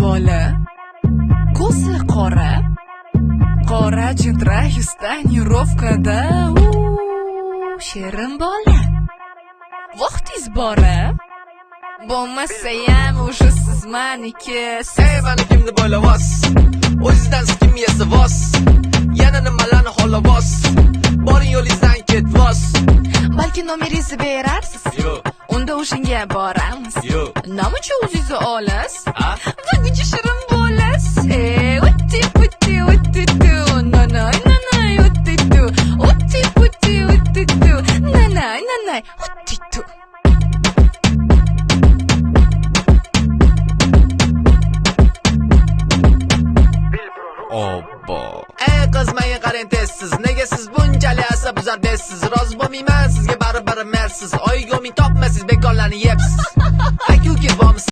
bola, ko'zi qora, qora chitra yuzdan yurovkada. Shirin bola, vaqtingiz bora, bo'lmasayam уже siz maniki. Ey manikimni bo'lavos, o'zingizdan kim yesa vos, yana nimalarni xolavos, boring yo'lingizdan ketvos. Balki nomeringizni berarsiz, Yo'q, unda o'shanga boramiz. yo'q. Namachi o'zingizni olasiz? A? Vagichi shirin bo'lasiz. Utti putti utti tu, nanay nanay utti tu, utti putti utti tu, nanay nanay utti tu. Obbo. Ey qiz, menga qarang tezsiz, nega siz bunchalik asabzar desiz? Rozi bo'lmayman sizga baribir mersiz, oyiga umid topmaysiz, bekorlarni yebsiz.